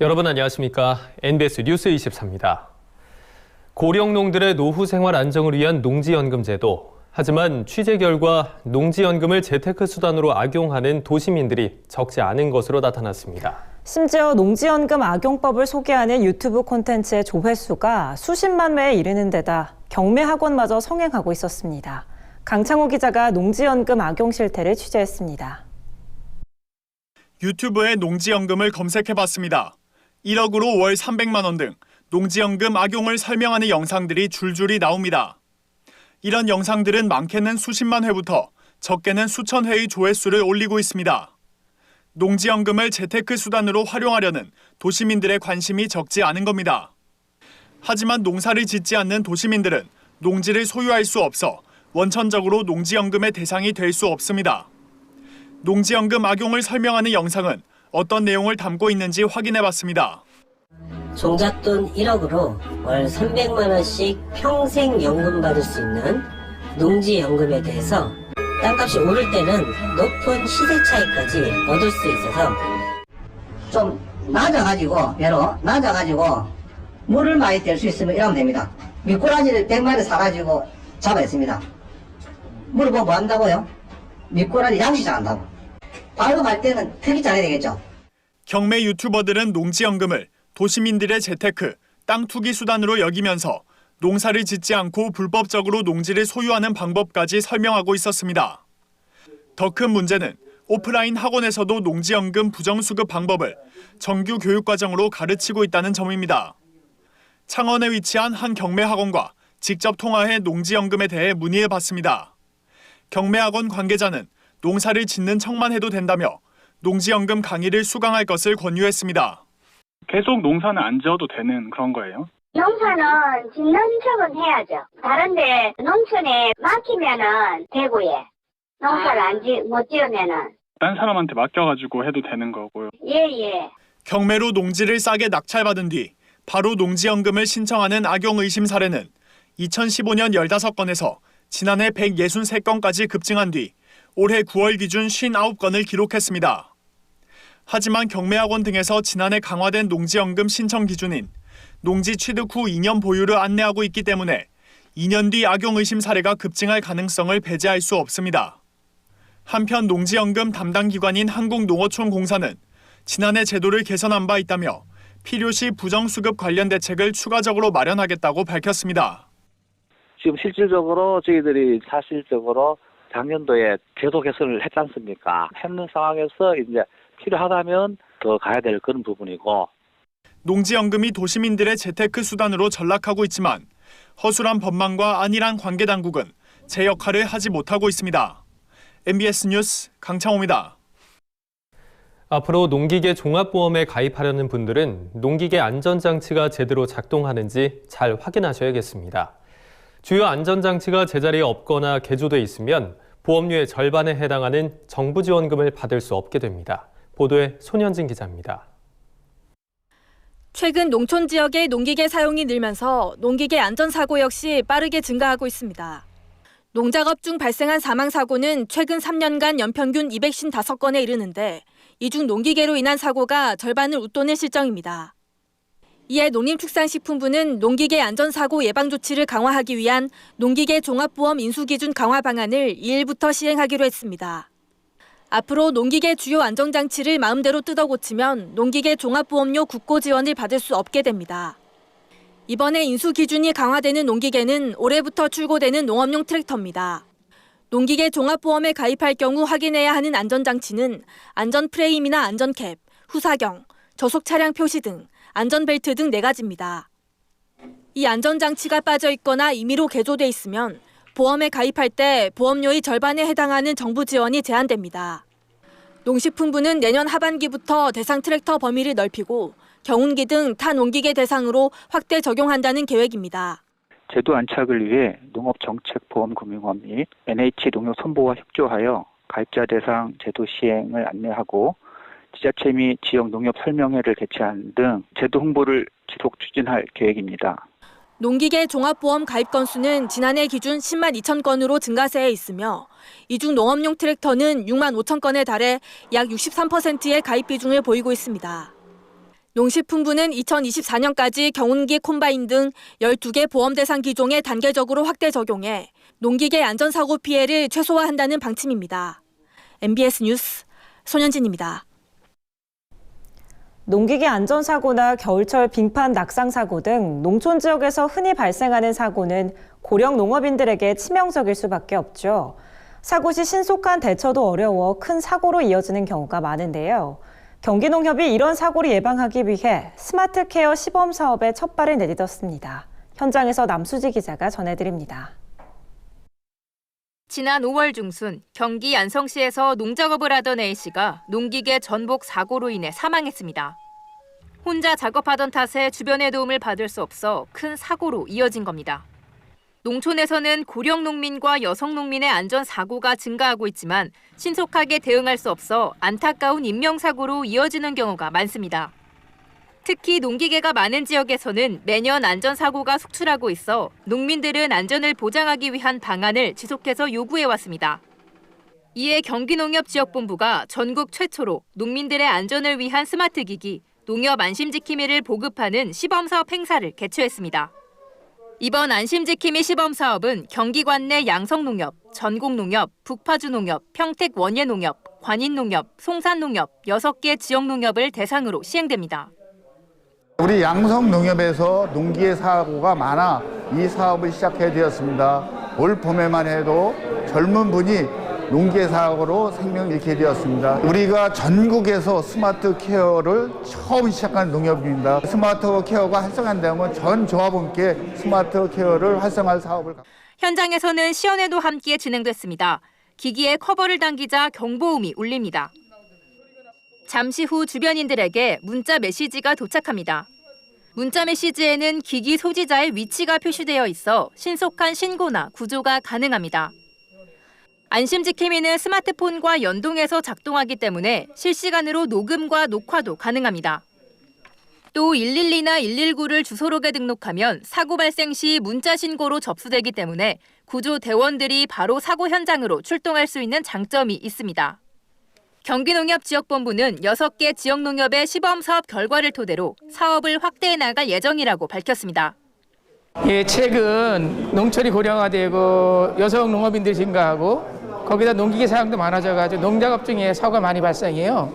여러분 안녕하십니까? NBS 뉴스 24입니다. 고령농들의 노후 생활 안정을 위한 농지연금 제도. 하지만 취재 결과 농지연금을 재테크 수단으로 악용하는 도시민들이 적지 않은 것으로 나타났습니다. 심지어 농지연금 악용법을 소개하는 유튜브 콘텐츠의 조회수가 수십만 회에 이르는 데다 경매학원마저 성행하고 있었습니다. 강창호 기자가 농지연금 악용 실태를 취재했습니다. 유튜브에 농지연금을 검색해봤습니다. 1억으로 월 300만 원 등 농지연금 악용을 설명하는 영상들이 줄줄이 나옵니다. 이런 영상들은 많게는 수십만 회부터 적게는 수천 회의 조회수를 올리고 있습니다. 농지연금을 재테크 수단으로 활용하려는 도시민들의 관심이 적지 않은 겁니다. 하지만 농사를 짓지 않는 도시민들은 농지를 소유할 수 없어 원천적으로 농지연금의 대상이 될 수 없습니다. 농지연금 악용을 설명하는 영상은 어떤 내용을 담고 있는지 확인해봤습니다. 종잣돈 1억으로 월 300만 원씩 평생 연금 받을 수 있는 농지연금에 대해서 땅값이 오를 때는 높은 시세 차익까지 얻을 수 있어서 좀 낮아가지고 배로 낮아가지고 물을 많이 뗄 수 있으면 이러면 됩니다. 미꾸라지를 100마리 사가지고 잡아냈습니다. 물을 뭐 한다고요? 미꾸라지 양식 한다고. 바로 갈 때는 특이 잘해야 되겠죠. 경매 유튜버들은 농지연금을 도시민들의 재테크, 땅 투기 수단으로 여기면서 농사를 짓지 않고 불법적으로 농지를 소유하는 방법까지 설명하고 있었습니다. 더 큰 문제는 오프라인 학원에서도 농지연금 부정수급 방법을 정규 교육과정으로 가르치고 있다는 점입니다. 창원에 위치한 한 경매학원과 직접 통화해 농지연금에 대해 문의해봤습니다. 경매학원 관계자는 농사를 짓는 척만 해도 된다며 농지연금 강의를 수강할 것을 권유했습니다. 계속 농사는 안 지어도 되는 그런 거예요? 농사는 짓는 척은 해야죠. 다른데 농촌에 맡기면은 대구에 농사를 못 지으면은 딴 사람한테 맡겨가지고 해도 되는 거고요. 예. 경매로 농지를 싸게 낙찰받은 뒤 바로 농지연금을 신청하는 악용 의심 사례는 2015년 15건에서 지난해 163건까지 급증한 뒤 올해 9월 기준 59건을 기록했습니다. 하지만 경매학원 등에서 지난해 강화된 농지연금 신청 기준인 농지 취득 후 2년 보유를 안내하고 있기 때문에 2년 뒤 악용 의심 사례가 급증할 가능성을 배제할 수 없습니다. 한편 농지연금 담당 기관인 한국농어촌공사는 지난해 제도를 개선한 바 있다며 필요시 부정수급 관련 대책을 추가적으로 마련하겠다고 밝혔습니다. 지금 실질적으로 저희들이 사실적으로 작년도에 제도 개선을 했지 않습니까? 했는 상황에서 이제 필요하다면 더 가야 될 그런 부분이고. 농지연금이 도시민들의 재테크 수단으로 전락하고 있지만 허술한 법망과 안일한 관계당국은 제 역할을 하지 못하고 있습니다. MBS 뉴스 강창호입니다. 앞으로 농기계 종합보험에 가입하려는 분들은 농기계 안전장치가 제대로 작동하는지 잘 확인하셔야겠습니다. 주요 안전장치가 제자리에 없거나 개조돼 있으면 보험료의 절반에 해당하는 정부 지원금을 받을 수 없게 됩니다. 보도에 손현진 기자입니다. 최근 농촌 지역의 농기계 사용이 늘면서 농기계 안전사고 역시 빠르게 증가하고 있습니다. 농작업 중 발생한 사망사고는 최근 3년간 연평균 255건에 이르는데 이 중 농기계로 인한 사고가 절반을 웃도는 실정입니다. 이에 농림축산식품부는 농기계 안전사고 예방 조치를 강화하기 위한 농기계 종합보험 인수기준 강화 방안을 2일부터 시행하기로 했습니다. 앞으로 농기계 주요 안전장치를 마음대로 뜯어 고치면 농기계 종합보험료 국고 지원을 받을 수 없게 됩니다. 이번에 인수기준이 강화되는 농기계는 올해부터 출고되는 농업용 트랙터입니다. 농기계 종합보험에 가입할 경우 확인해야 하는 안전장치는 안전프레임이나 안전캡, 후사경, 저속 차량 표시 등 안전벨트 등 4가지입니다. 이 안전장치가 빠져 있거나 임의로 개조돼 있으면 보험에 가입할 때 보험료의 절반에 해당하는 정부 지원이 제한됩니다. 농식품부는 내년 하반기부터 대상 트랙터 범위를 넓히고 경운기 등 타 농기계 대상으로 확대 적용한다는 계획입니다. 제도 안착을 위해 농업정책보험금융원 및 NH농협선보와 협조하여 가입자 대상 제도 시행을 안내하고 지자체 및 지역 농협 설명회를 개최하는 등 제도 홍보를 지속 추진할 계획입니다. 농기계 종합보험 가입 건수는 지난해 기준 10만 2천 건으로 증가세에 있으며 이 중 농업용 트랙터는 6만 5천 건에 달해 약 63%의 가입 비중을 보이고 있습니다. 농식품부는 2024년까지 경운기 콤바인 등 12개 보험 대상 기종에 단계적으로 확대 적용해 농기계 안전사고 피해를 최소화한다는 방침입니다. MBS 뉴스 손현진입니다. 농기계 안전사고나 겨울철 빙판 낙상사고 등 농촌 지역에서 흔히 발생하는 사고는 고령 농업인들에게 치명적일 수밖에 없죠. 사고 시 신속한 대처도 어려워 큰 사고로 이어지는 경우가 많은데요. 경기농협이 이런 사고를 예방하기 위해 스마트 케어 시범 사업에 첫 발을 내딛었습니다. 현장에서 남수지 기자가 전해드립니다. 지난 5월 중순 경기 안성시에서 농작업을 하던 A씨가 농기계 전복 사고로 인해 사망했습니다. 혼자 작업하던 탓에 주변의 도움을 받을 수 없어 큰 사고로 이어진 겁니다. 농촌에서는 고령 농민과 여성 농민의 안전사고가 증가하고 있지만 신속하게 대응할 수 없어 안타까운 인명사고로 이어지는 경우가 많습니다. 특히 농기계가 많은 지역에서는 매년 안전사고가 속출하고 있어 농민들은 안전을 보장하기 위한 방안을 지속해서 요구해왔습니다. 이에 경기농협지역본부가 전국 최초로 농민들의 안전을 위한 스마트 기기, 농협 안심지킴이를 보급하는 시범사업 행사를 개최했습니다. 이번 안심지킴이 시범사업은 경기 관내 양성농협, 전국농협, 북파주농협, 평택원예농협, 관인농협, 송산농협 6개 지역농협을 대상으로 시행됩니다. 우리 양성농협에서 농기계 사고가 많아 이 사업을 시작해 되었습니다. 올 봄에만 해도 젊은 분이 농기계 사고로 생명을 잃게 되었습니다. 우리가 전국에서 스마트 케어를 처음 시작한 농협입니다. 스마트 케어가 활성화되면 전 조합원께 스마트 케어를 활성화할 사업을. 현장에서는 시연회도 함께 진행됐습니다. 기기에 커버를 당기자 경보음이 울립니다. 잠시 후 주변인들에게 문자 메시지가 도착합니다. 문자 메시지에는 기기 소지자의 위치가 표시되어 있어 신속한 신고나 구조가 가능합니다. 안심지킴이는 스마트폰과 연동해서 작동하기 때문에 실시간으로 녹음과 녹화도 가능합니다. 또 112나 119를 주소록에 등록하면 사고 발생 시 문자 신고로 접수되기 때문에 구조대원들이 바로 사고 현장으로 출동할 수 있는 장점이 있습니다. 경기농협지역본부는 6개 지역농협의 시범사업 결과를 토대로 사업을 확대해 나갈 예정이라고 밝혔습니다. 예, 최근 농촌이 고령화되고 여성 농업인들이 증가하고 거기다 농기계 사용도 많아져가지고 농작업 중에 사고가 많이 발생해요.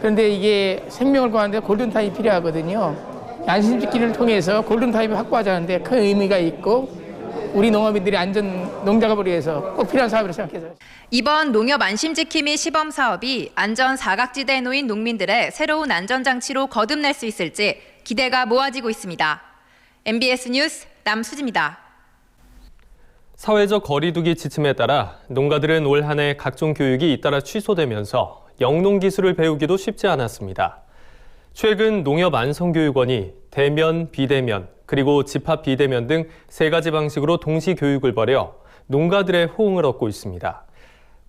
그런데 이게 생명을 구하는데 골든타임이 필요하거든요. 안심지킴이를 통해서 골든타임을 확보하자는데 큰 의미가 있고 우리 농업인들이 안전 농작업을 위해서 꼭 필요한 사업이라고 생각해서. 이번 농협 안심지킴이 시범 사업이 안전 사각지대에 놓인 농민들의 새로운 안전장치로 거듭날 수 있을지 기대가 모아지고 있습니다. MBS 뉴스 남수지입니다. 사회적 거리두기 지침에 따라 농가들은 올 한 해 각종 교육이 잇따라 취소되면서 영농 기술을 배우기도 쉽지 않았습니다. 최근 농협 안성교육원이 대면, 비대면, 그리고 집합 비대면 등 3가지 방식으로 동시 교육을 벌여 농가들의 호응을 얻고 있습니다.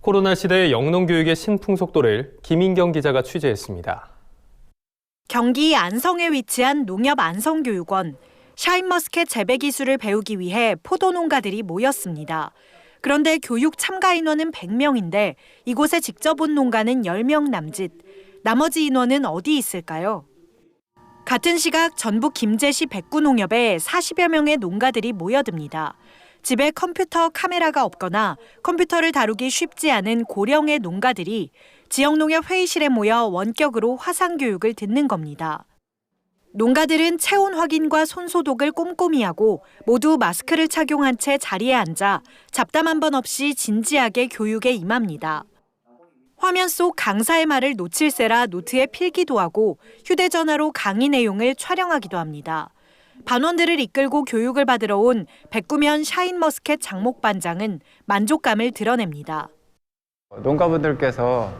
코로나 시대의 영농교육의 신풍속도를 김인경 기자가 취재했습니다. 경기 안성에 위치한 농협 안성교육원. 샤인머스켓 재배 기술을 배우기 위해 포도 농가들이 모였습니다. 그런데 교육 참가 인원은 100명인데 이곳에 직접 온 농가는 10명 남짓. 나머지 인원은 어디 있을까요? 같은 시각 전북 김제시 백구농협에 40여 명의 농가들이 모여듭니다. 집에 컴퓨터 카메라가 없거나 컴퓨터를 다루기 쉽지 않은 고령의 농가들이 지역농협 회의실에 모여 원격으로 화상교육을 듣는 겁니다. 농가들은 체온 확인과 손소독을 꼼꼼히 하고 모두 마스크를 착용한 채 자리에 앉아 잡담 한 번 없이 진지하게 교육에 임합니다. 화면 속 강사의 말을 놓칠세라 노트에 필기도 하고 휴대전화로 강의 내용을 촬영하기도 합니다. 반원들을 이끌고 교육을 받으러 온 백구면 샤인머스켓 장목반장은 만족감을 드러냅니다. 농가분들께서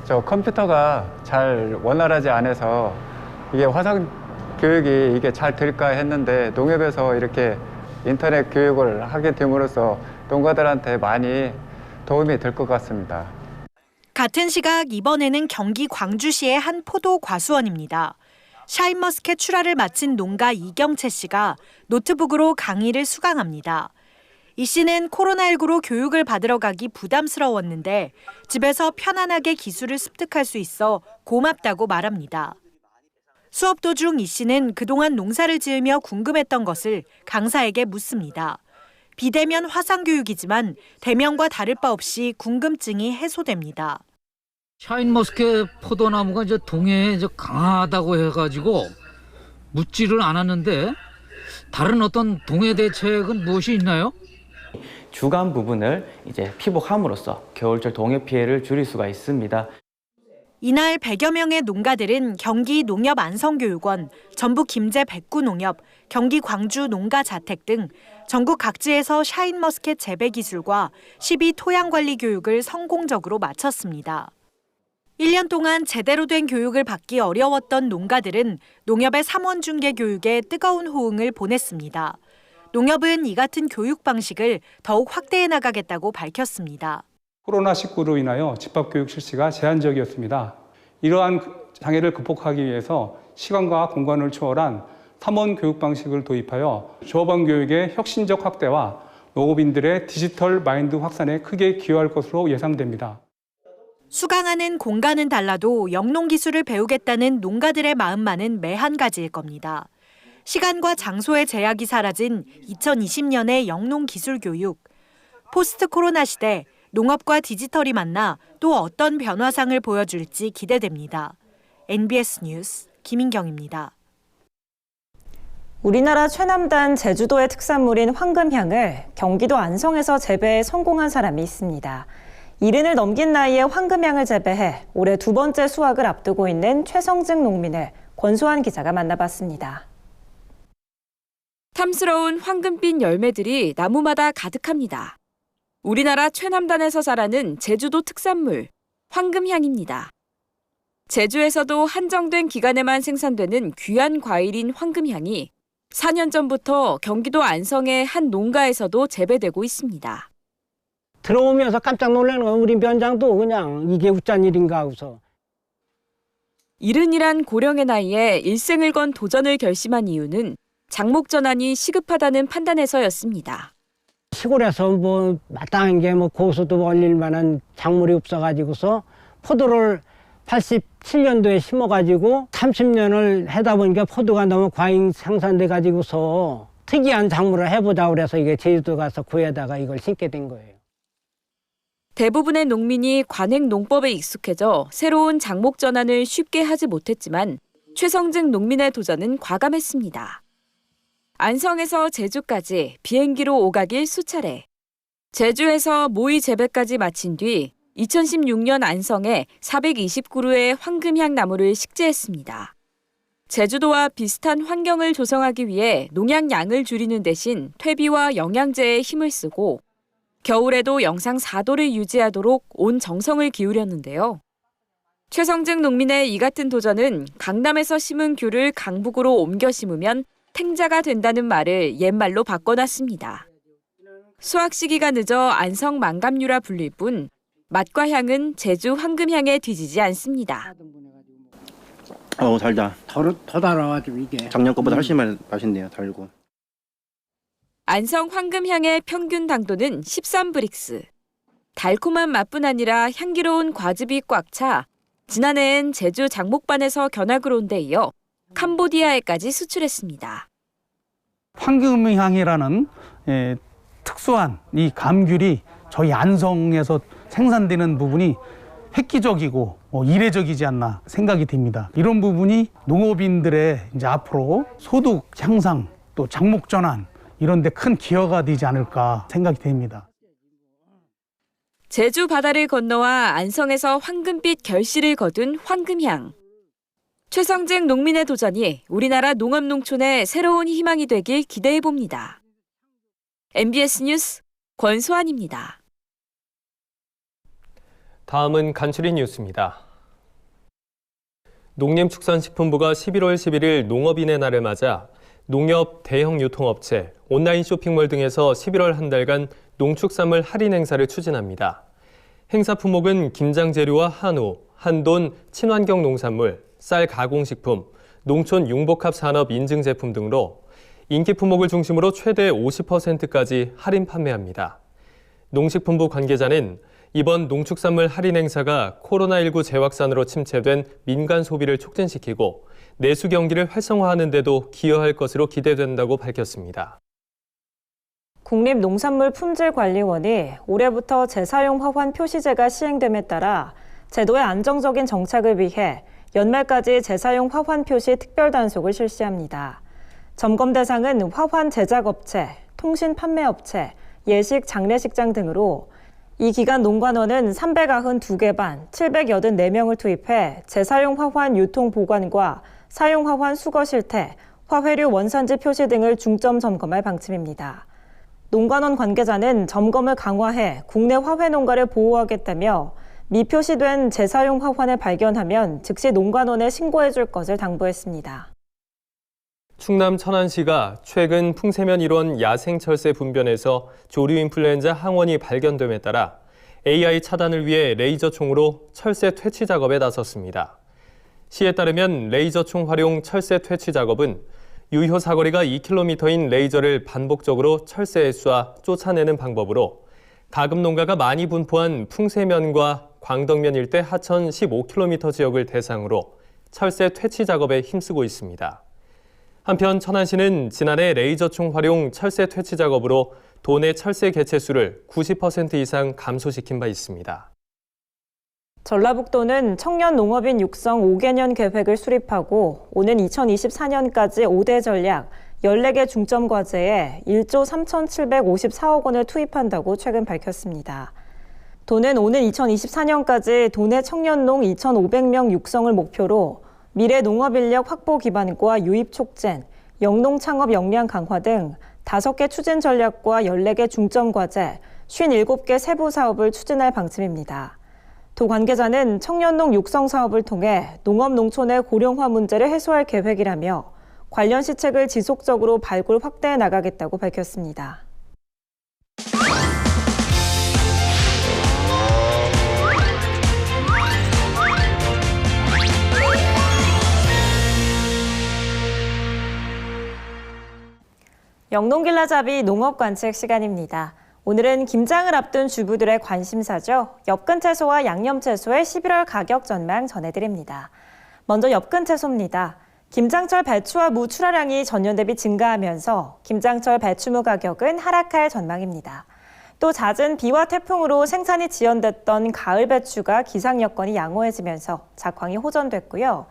저 컴퓨터가 잘 원활하지 않아서 이게 화상 교육이 이게 잘 될까 했는데 농협에서 이렇게 인터넷 교육을 하게 됨으로써 농가들한테 많이 도움이 될 것 같습니다. 같은 시각 이번에는 경기 광주시의 한 포도 과수원입니다. 샤인머스켓 출하를 마친 농가 이경채 씨가 노트북으로 강의를 수강합니다. 이 씨는 코로나19로 교육을 받으러 가기 부담스러웠는데 집에서 편안하게 기술을 습득할 수 있어 고맙다고 말합니다. 수업 도중 이 씨는 그동안 농사를 지으며 궁금했던 것을 강사에게 묻습니다. 비대면 화상교육이지만 대면과 다를 바 없이 궁금증이 해소됩니다. 샤인머스켓 포도나무가 이제 동해에 이제 강하다고 해가지고 묻지를 않았는데 다른 어떤 동해 대책은 무엇이 있나요? 주간 부분을 이제 피복함으로써 겨울철 동해 피해를 줄일 수가 있습니다. 이날 100여 명의 농가들은 경기 농협 안성교육원, 전북 김제 백구농협, 경기 광주 농가자택 등 전국 각지에서 샤인머스켓 재배 기술과 시비 토양 관리 교육을 성공적으로 마쳤습니다. 1년 동안 제대로 된 교육을 받기 어려웠던 농가들은 농협의 3원 중개 교육에 뜨거운 호응을 보냈습니다. 농협은 이 같은 교육 방식을 더욱 확대해 나가겠다고 밝혔습니다. 코로나19로 인하여 집합교육 실시가 제한적이었습니다. 이러한 장애를 극복하기 위해서 시간과 공간을 초월한 3원 교육 방식을 도입하여 조합원 교육의 혁신적 확대와 농업인들의 디지털 마인드 확산에 크게 기여할 것으로 예상됩니다. 수강하는 공간은 달라도 영농 기술을 배우겠다는 농가들의 마음만은 매 한 가지일 겁니다. 시간과 장소의 제약이 사라진 2020년의 영농 기술 교육. 포스트 코로나 시대 농업과 디지털이 만나 또 어떤 변화상을 보여줄지 기대됩니다. NBS 뉴스 김인경입니다. 우리나라 최남단 제주도의 특산물인 황금향을 경기도 안성에서 재배에 성공한 사람이 있습니다. 70을 넘긴 나이에 황금향을 재배해 올해 2번째 수확을 앞두고 있는 최성증 농민을 권소한 기자가 만나봤습니다. 탐스러운 황금빛 열매들이 나무마다 가득합니다. 우리나라 최남단에서 자라는 제주도 특산물, 황금향입니다. 제주에서도 한정된 기간에만 생산되는 귀한 과일인 황금향이 4년 전부터 경기도 안성의 한 농가에서도 재배되고 있습니다. 들어오면서 깜짝 놀라는 건 우리 면장도 그냥 이게 우짠 일인가 하고서. 70이란 고령의 나이에 일생을 건 도전을 결심한 이유는 장목 전환이 시급하다는 판단에서였습니다. 시골에서 뭐 마땅한 게 뭐 고수도 올릴 만한 작물이 없어가지고서 포도를 87년도에 심어가지고 30년을 하다 보니까 포도가 너무 과잉 생산돼 가지고서 특이한 작물을 해보자 그래서 이게 제주도 가서 구해다가 이걸 심게 된 거예요. 대부분의 농민이 관행 농법에 익숙해져 새로운 장목 전환을 쉽게 하지 못했지만 최성증 농민의 도전은 과감했습니다. 안성에서 제주까지 비행기로 오가길 수차례. 제주에서 모의 재배까지 마친 뒤 2016년 안성에 420그루의 황금향 나무를 식재했습니다. 제주도와 비슷한 환경을 조성하기 위해 농약 양을 줄이는 대신 퇴비와 영양제에 힘을 쓰고 겨울에도 영상 4도를 유지하도록 온 정성을 기울였는데요. 최성증 농민의 이 같은 도전은 강남에서 심은 귤을 강북으로 옮겨 심으면 탱자가 된다는 말을 옛말로 바꿔놨습니다. 수확 시기가 늦어 안성 망감류라 불릴 뿐 맛과 향은 제주 황금향에 뒤지지 않습니다. 달다. 더 달아가지고 이게. 작년 거보다 훨씬 맛있네요. 달고. 안성 황금향의 평균 당도는 13브릭스. 달콤한 맛뿐 아니라 향기로운 과즙이 꽉 차 지난해엔 제주 장목반에서 견학을 온 데 이어 캄보디아에까지 수출했습니다. 황금향이라는 특수한 이 감귤이 저희 안성에서 생산되는 부분이 획기적이고 이례적이지 않나 생각이 됩니다. 이런 부분이 농업인들의 이제 앞으로 소득 향상 또 장목 전환 이런 데 큰 기여가 되지 않을까 생각이 됩니다. 제주 바다를 건너와 안성에서 황금빛 결실을 거둔 황금향. 최성증 농민의 도전이 우리나라 농업 농촌의 새로운 희망이 되길 기대해 봅니다. MBS 뉴스 권소환입니다. 다음은 간추린 뉴스입니다. 농림축산식품부가 11월 11일 농업인의 날을 맞아 농협, 대형 유통업체, 온라인 쇼핑몰 등에서 11월 한 달간 농축산물 할인 행사를 추진합니다. 행사 품목은 김장 재료와 한우, 한돈, 친환경 농산물, 쌀 가공식품, 농촌 융복합 산업 인증 제품 등으로 인기 품목을 중심으로 최대 50%까지 할인 판매합니다. 농식품부 관계자는 이번 농축산물 할인 행사가 코로나19 재확산으로 침체된 민간 소비를 촉진시키고 내수 경기를 활성화하는 데도 기여할 것으로 기대된다고 밝혔습니다. 국립농산물품질관리원이 올해부터 재사용 화환 표시제가 시행됨에 따라 제도의 안정적인 정착을 위해 연말까지 재사용 화환 표시 특별 단속을 실시합니다. 점검 대상은 화환 제작업체, 통신 판매업체, 예식 장례식장 등으로 이 기간 농관원은 392개 반, 784명을 투입해 재사용 화환 유통 보관과 사용 화환 수거 실태, 화훼류 원산지 표시 등을 중점 점검할 방침입니다. 농관원 관계자는 점검을 강화해 국내 화훼 농가를 보호하겠다며 미표시된 재사용 화환을 발견하면 즉시 농관원에 신고해 줄 것을 당부했습니다. 충남 천안시가 최근 풍세면 일원 야생철새 분변에서 조류 인플루엔자 항원이 발견됨에 따라 AI 차단을 위해 레이저총으로 철새 퇴치 작업에 나섰습니다. 시에 따르면 레이저총 활용 철새 퇴치 작업은 유효 사거리가 2km인 레이저를 반복적으로 철새에 쏴 쫓아내는 방법으로 가금 농가가 많이 분포한 풍세면과 광덕면 일대 하천 15km 지역을 대상으로 철새 퇴치 작업에 힘쓰고 있습니다. 한편 천안시는 지난해 레이저총 활용 철새 퇴치 작업으로 도내 철새 개체수를 90% 이상 감소시킨 바 있습니다. 전라북도는 청년 농업인 육성 5개년 계획을 수립하고 오는 2024년까지 5대 전략 14개 중점 과제에 1조 3,754억 원을 투입한다고 최근 밝혔습니다. 도는 오는 2024년까지 도내 청년농 2,500명 육성을 목표로 미래 농업 인력 확보 기반과 유입 촉진, 영농 창업 역량 강화 등 5개 추진 전략과 14개 중점 과제, 57개 세부 사업을 추진할 방침입니다. 도 관계자는 청년농 육성 사업을 통해 농업 농촌의 고령화 문제를 해소할 계획이라며 관련 시책을 지속적으로 발굴 확대해 나가겠다고 밝혔습니다. 영농길라잡이 농업관측 시간입니다. 오늘은 김장을 앞둔 주부들의 관심사죠. 엽근채소와 양념채소의 11월 가격 전망 전해드립니다. 먼저 엽근채소입니다. 김장철 배추와 무 출하량이 전년 대비 증가하면서 김장철 배추무 가격은 하락할 전망입니다. 또 잦은 비와 태풍으로 생산이 지연됐던 가을 배추가 기상 여건이 양호해지면서 작황이 호전됐고요.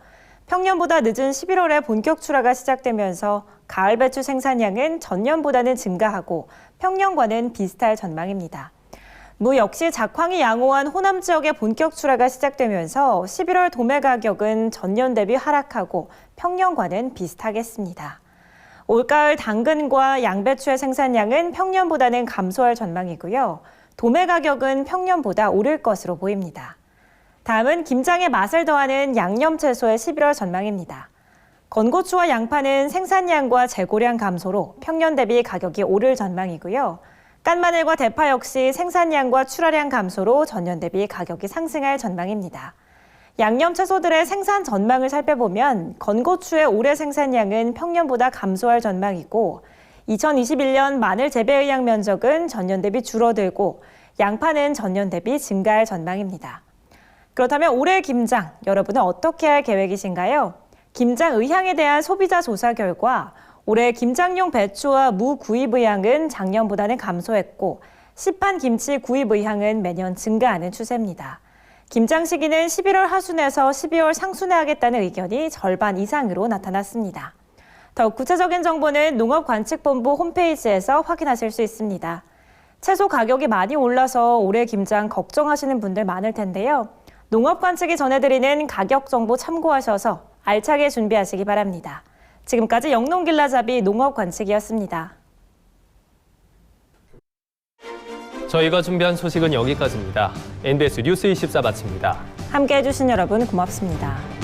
평년보다 늦은 11월에 본격 출하가 시작되면서 가을 배추 생산량은 전년보다는 증가하고 평년과는 비슷할 전망입니다. 무 역시 작황이 양호한 호남 지역의 본격 출하가 시작되면서 11월 도매 가격은 전년 대비 하락하고 평년과는 비슷하겠습니다. 올가을 당근과 양배추의 생산량은 평년보다는 감소할 전망이고요. 도매 가격은 평년보다 오를 것으로 보입니다. 다음은 김장의 맛을 더하는 양념채소의 11월 전망입니다. 건고추와 양파는 생산량과 재고량 감소로 평년 대비 가격이 오를 전망이고요. 깐마늘과 대파 역시 생산량과 출하량 감소로 전년 대비 가격이 상승할 전망입니다. 양념채소들의 생산 전망을 살펴보면 건고추의 올해 생산량은 평년보다 감소할 전망이고 2021년 마늘 재배 의향 면적은 전년 대비 줄어들고 양파는 전년 대비 증가할 전망입니다. 그렇다면 올해 김장, 여러분은 어떻게 할 계획이신가요? 김장 의향에 대한 소비자 조사 결과 올해 김장용 배추와 무 구입 의향은 작년보다는 감소했고 시판 김치 구입 의향은 매년 증가하는 추세입니다. 김장 시기는 11월 하순에서 12월 상순에 하겠다는 의견이 절반 이상으로 나타났습니다. 더 구체적인 정보는 농업관측본부 홈페이지에서 확인하실 수 있습니다. 채소 가격이 많이 올라서 올해 김장 걱정하시는 분들 많을 텐데요. 농업관측이 전해드리는 가격 정보 참고하셔서 알차게 준비하시기 바랍니다. 지금까지 영농길라잡이 농업관측이었습니다. 저희가 준비한 소식은 여기까지입니다. NBS 뉴스 24 마칩니다. 함께해 주신 여러분 고맙습니다.